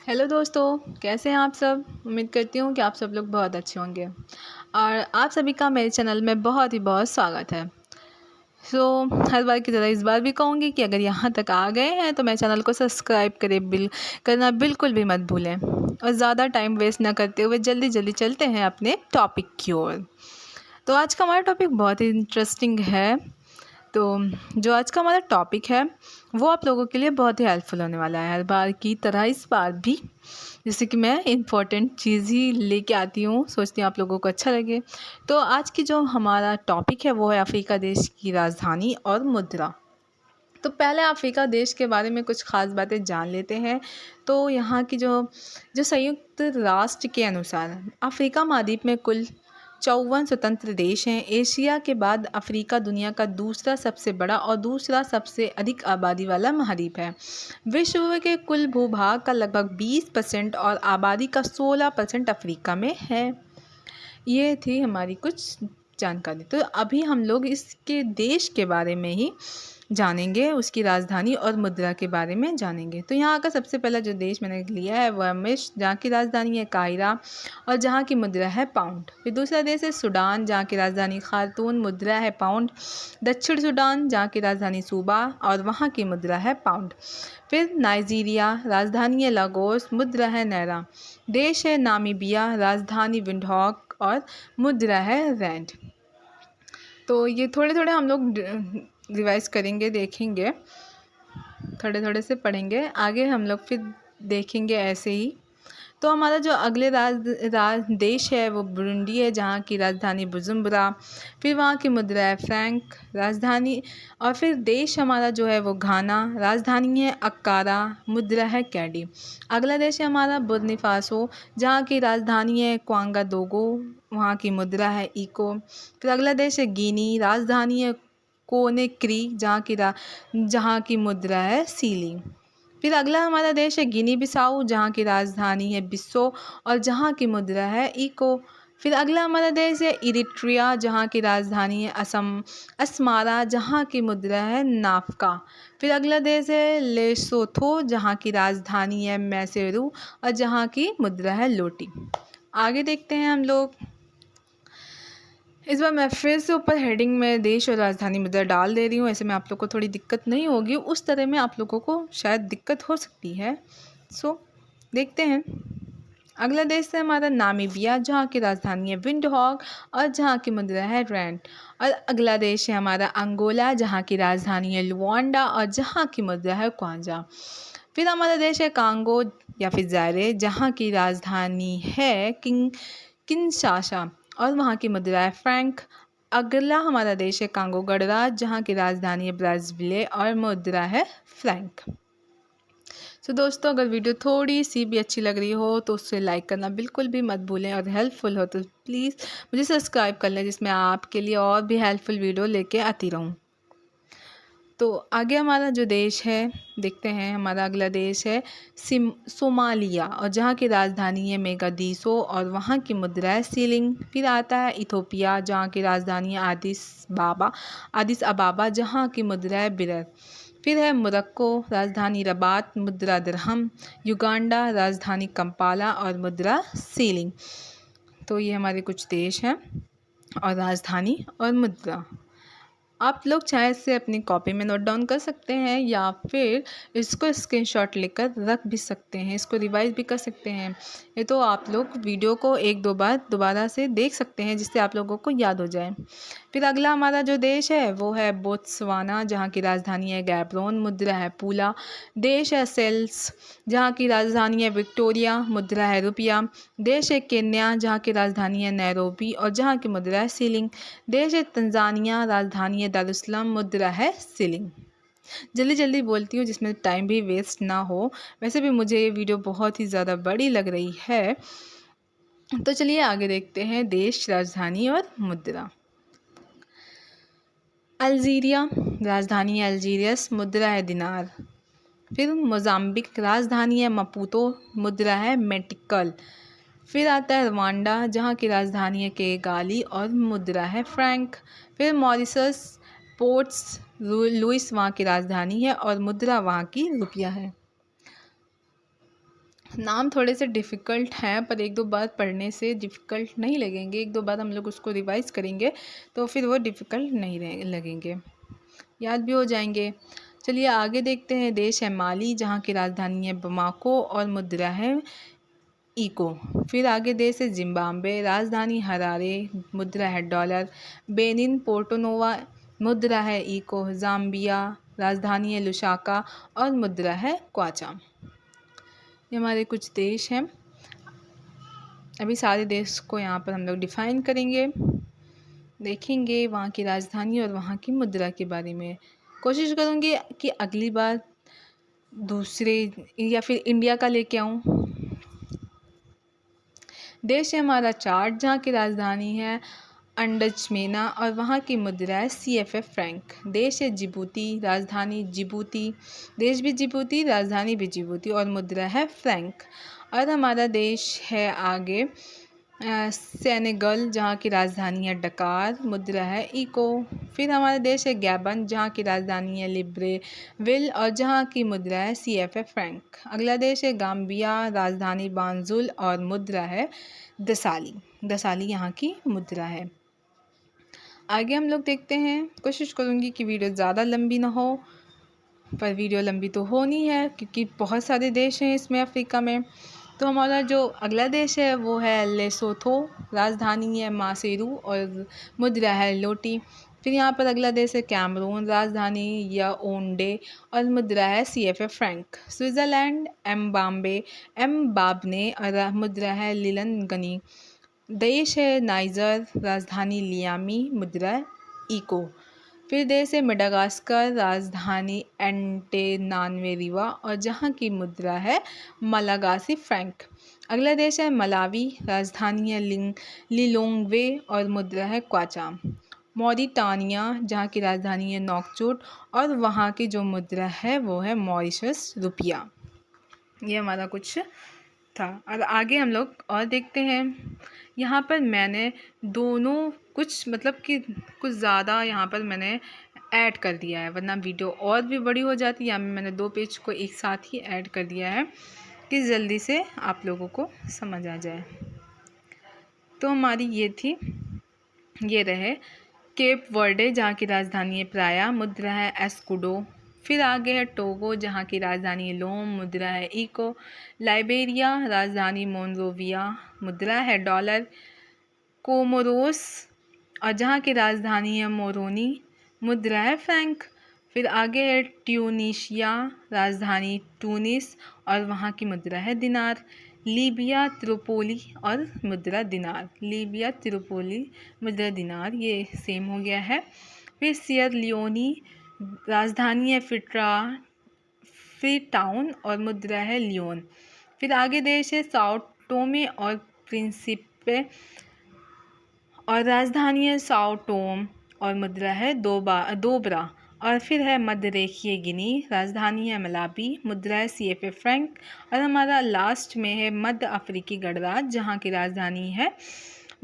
Hello दोस्तों, कैसे हैं आप सब। उम्मीद करती हूँ कि आप सब लोग बहुत अच्छे होंगे और आप सभी का मेरे चैनल में बहुत स्वागत है। हर बार की तरह इस बार भी कहूँगी कि अगर यहाँ तक आ गए हैं तो मेरे चैनल को सब्सक्राइब करना बिल्कुल भी मत भूलें और ज़्यादा टाइम वेस्ट ना करते हुए जल्दी जल्दी चलते हैं अपने टॉपिक की ओर। तो आज का हमारा टॉपिक बहुत ही इंटरेस्टिंग है। तो जो आज का हमारा टॉपिक है वो आप लोगों के लिए बहुत ही हेल्पफुल होने वाला है, हर बार की तरह इस बार भी। जैसे कि मैं इम्पोर्टेंट चीज़ ही लेके आती हूँ, सोचती हूँ आप लोगों को अच्छा लगे। तो आज की जो हमारा टॉपिक है वो है अफ्रीका देश की राजधानी और मुद्रा। तो पहले अफ्रीका देश के बारे में कुछ ख़ास बातें जान लेते हैं। तो यहाँ की जो जो संयुक्त राष्ट्र के अनुसार अफ्रीका महाद्वीप में कुल 54 स्वतंत्र देश हैं। एशिया के बाद अफ्रीका दुनिया का दूसरा सबसे बड़ा और दूसरा सबसे अधिक आबादी वाला महाद्वीप है। विश्व के कुल भूभाग का लगभग 20% और आबादी का 16% अफ्रीका में है। ये थी हमारी कुछ जानकारी। तो अभी हम लोग इसके देश के बारे में ही जानेंगे, उसकी राजधानी और मुद्रा के बारे में जानेंगे। तो यहाँ का सबसे पहला जो देश मैंने लिया है वह मिस्र, जहाँ की राजधानी है काहिरा और जहाँ की मुद्रा है पाउंड। फिर दूसरा देश है सूडान, जहाँ की राजधानी खार्तूम, मुद्रा है पाउंड। दक्षिण सूडान, जहाँ की राजधानी सूबा और वहाँ की मुद्रा है पाउंड। फिर नाइजीरिया, राजधानी है लागोस, मुद्रा है नायरा। देश है नामीबिया, राजधानी विंडहॉक और मुद्रा है रैंड। तो ये थोड़े थोड़े हम लोग रिवाइज करेंगे, देखेंगे, थोड़े थोड़े से पढ़ेंगे, आगे हम लोग फिर देखेंगे ऐसे ही। तो हमारा जो अगले देश है वो बुरुंडी है, जहाँ की राजधानी बुजुम्बरा। फिर वहाँ की मुद्रा है फ्रैंक, राजधानी। और फिर देश हमारा जो है वो घाना, राजधानी है अक्कारा, मुद्रा है कैडी। अगला देश है हमारा बुर्किना फासो, जहाँ की राजधानी है क्वांगाडोगो, वहाँ की मुद्रा है इको। फिर अगला देश है गिनी, राजधानी है कोनेक्री, जहाँ की मुद्रा है सीली। फिर अगला हमारा देश है गिनी बिसाऊ, जहाँ की राजधानी है बिस्सो और जहाँ की मुद्रा है इको। फिर अगला हमारा देश है इरिट्रिया, जहाँ की राजधानी है अस्मारा, जहाँ की मुद्रा है नाफका। फिर अगला देश है लेसोथो, जहाँ की राजधानी है मैसेरू और जहाँ की मुद्रा है लोटी। आगे देखते हैं हम लोग। इस बार मैं फिर से ऊपर हेडिंग में देश और राजधानी मुद्रा डाल दे रही हूँ, ऐसे में आप लोग को थोड़ी दिक्कत नहीं होगी, उस तरह में आप लोगों को शायद दिक्कत हो सकती है। देखते हैं। अगला देश है हमारा नामीबिया, जहाँ की राजधानी है विंडहॉक और जहाँ की मुद्रा है रैंड। और अगला देश है हमारा अंगोला, जहाँ की राजधानी है लुआंडा और जहाँ की मुद्रा है क्वांजा। फिर हमारा देश है कांगो या फिर ज़ायरे, जहाँ की राजधानी है किनशासा और वहाँ की मुद्रा है फ्रैंक। अगला हमारा देश है कांगो गणराज्य, जहाँ की राजधानी है ब्राज़ीले और मुद्रा है फ्रैंक। दोस्तों, अगर वीडियो थोड़ी सी भी अच्छी लग रही हो तो उससे लाइक करना बिल्कुल भी मत भूलें और हेल्पफुल हो तो प्लीज़ मुझे सब्सक्राइब कर लें, जिसमें आपके लिए और भी हेल्पफुल वीडियो लेके आती रहूँ। तो आगे हमारा जो देश है देखते हैं। हमारा अगला देश है सोमालिया और जहाँ की राजधानी है मेगादीसो और वहाँ की मुद्रा है सीलिंग। फिर आता है इथोपिया, जहाँ की राजधानी है आदिस अबाबा, जहाँ की मुद्रा है बिरर। फिर है मोरक्को, राजधानी रबात, मुद्रा दिरहम। युगांडा, राजधानी कंपाला और मुद्रा सीलिंग। तो ये हमारे कुछ देश हैं और राजधानी और मुद्रा। आप लोग चाहे इसे अपनी कॉपी में नोट डाउन कर सकते हैं या फिर इसको स्क्रीनशॉट लेकर रख भी सकते हैं, इसको रिवाइज भी कर सकते हैं। ये तो आप लोग वीडियो को एक दो बार दोबारा से देख सकते हैं, जिससे आप लोगों को याद हो जाए। फिर अगला हमारा जो देश है वो है बोत्सवाना, जहाँ की राजधानी है गैब्रोन, मुद्रा है पूला। देश है सेल्स, जहाँ की राजधानी है विक्टोरिया, मुद्रा है रुपया। देश है केन्या, जहाँ की राजधानी है नैरोबी और जहाँ की मुद्रा है सीलिंग। देश है तंजानिया, राजधानी है दारुसलाम, मुद्रा है सीलिंग। जल्दी जल्दी बोलती हूँ जिसमें टाइम भी वेस्ट ना हो। वैसे भी मुझे ये वीडियो बहुत ही ज़्यादा बड़ी लग रही है। तो चलिए आगे देखते हैं देश, राजधानी और मुद्रा। अल्जीरिया, राजधानी है अल्जीरियस, मुद्रा है दिनार। फिर मोज़ाम्बिक, राजधानी है मपूतो, मुद्रा है मेटिकल। फिर आता है रवांडा, जहाँ की राजधानी है केगाली और मुद्रा है फ्रैंक। फिर मॉरिशस, पोर्ट्स लुइस वहाँ की राजधानी है और मुद्रा वहाँ की रुपया है। नाम थोड़े से डिफ़िकल्ट हैं, पर एक दो बार पढ़ने से डिफ़िकल्ट नहीं लगेंगे। एक दो बार हम लोग उसको रिवाइज़ करेंगे तो फिर वो डिफ़िकल्ट नहीं लगेंगे, याद भी हो जाएंगे। चलिए आगे देखते हैं। देश है माली, जहाँ की राजधानी है बमाको और मुद्रा है इको। फिर आगे देश है जिम्बाब्वे, राजधानी हरारे, मुद्रा है डॉलर। बेनिन, पोर्टोनोवा, मुद्रा है इको। ज़ाम्बिया, राजधानी है लुसाका और मुद्रा है क्वाचा। ये हमारे कुछ देश हैं। अभी सारे देश को यहाँ पर हम लोग डिफ़ाइन करेंगे, देखेंगे वहाँ की राजधानी और वहाँ की मुद्रा के बारे में। कोशिश करूँगी कि अगली बार दूसरे या फिर इंडिया का लेके आऊँ। देश है हमारा चाड, जहाँ की राजधानी है अंडजमेना और वहाँ की मुद्रा है CFA फ्रैंक। देश है जिबूती, राजधानी जिबूती, देश भी जिबूती, राजधानी भी जिबूती और मुद्रा है फ्रैंक। और हमारा देश है आगे सेनेगल, जहाँ की राजधानी है डकार, मुद्रा है इको। फिर हमारा देश है गैबन, जहाँ की राजधानी है लिब्रेविल और जहाँ की मुद्रा है CFA फ्रैंक। अगला देश है गाम्बिया, राजधानी बांजुल और मुद्रा है दसाली। दसाली यहाँ की मुद्रा है। आगे हम लोग देखते हैं। कोशिश करूँगी कि वीडियो ज़्यादा लंबी ना हो, पर वीडियो लंबी तो होनी है क्योंकि बहुत सारे देश हैं इसमें अफ्रीका में। तो हमारा जो अगला देश है वो है लेसोथो, राजधानी है मासेरू और मुद्रा है लोटी। फिर यहाँ पर अगला देश है कैमरून, राजधानी याओंडे और मुद्रा है CFA फ्रैंक। स्विट्ज़रलैंड एम्बाबने और मुद्रा है लिलनगनी। देश है नाइजर, राजधानी लियामी, मुद्रा इको। फिर देश है मेडागास्कर, राजधानी एंटेनानवेरिवा और जहाँ की मुद्रा है मलागासी फ्रैंक। अगला देश है मलावी, राजधानी है लिलोंगवे और मुद्रा है क्वाचा। मॉरिटानिया, जहाँ की राजधानी है नोकचोट और वहाँ की जो मुद्रा है वो है मॉरिशस रुपया। ये हमारा कुछ था। और आगे हम लोग और देखते हैं। यहाँ पर मैंने दोनों कुछ मतलब कि कुछ ज़्यादा यहाँ पर मैंने ऐड कर दिया है, वरना वीडियो और भी बड़ी हो जाती है। यहाँ में मैंने 2 पेज को एक साथ ही ऐड कर दिया है कि जल्दी से आप लोगों को समझ आ जाए। तो हमारी ये रहे केप वर्डे, जहाँ की राजधानी है प्राया, मुद्रा है एस्कुडो। फिर आगे है टोगो, जहाँ की राजधानी है लोम, मुद्रा है इको। लाइबेरिया, राजधानी मोनरोविया, मुद्रा है डॉलर। कोमोरोस और जहाँ की राजधानी है मोरोनी, मुद्रा है फ्रैंक। फिर आगे है ट्यूनीशिया, राजधानी टूनिस और वहाँ की मुद्रा है दिनार। लीबिया त्रिपोली और मुद्रा दिनार। लीबिया त्रिपोली मुद्रा दिनार, ये सेम हो गया है। फिर सियर लियोनी, राजधानी है फ्री टाउन और मुद्रा है लियोन। फिर आगे देश है साओ टोमे और प्रिंसिपे और राजधानी है साओ टोम और मुद्रा है दोबरा। और फिर है मध्य रेखीय गिनी, राजधानी है मलाबी, मुद्रा है CFA फ्रैंक। और हमारा लास्ट में है मध्य अफ्रीकी गणराज्य, जहाँ की राजधानी है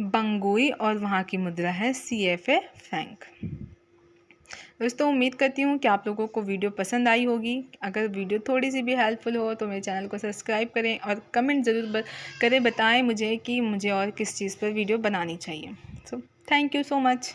बंगुई और वहाँ की मुद्रा है CFA फ्रैंक। दोस्तों उम्मीद करती हूँ कि आप लोगों को वीडियो पसंद आई होगी। अगर वीडियो थोड़ी सी भी हेल्पफुल हो तो मेरे चैनल को सब्सक्राइब करें और कमेंट ज़रूर करें, बताएं मुझे कि मुझे और किस चीज़ पर वीडियो बनानी चाहिए। So thank you so much.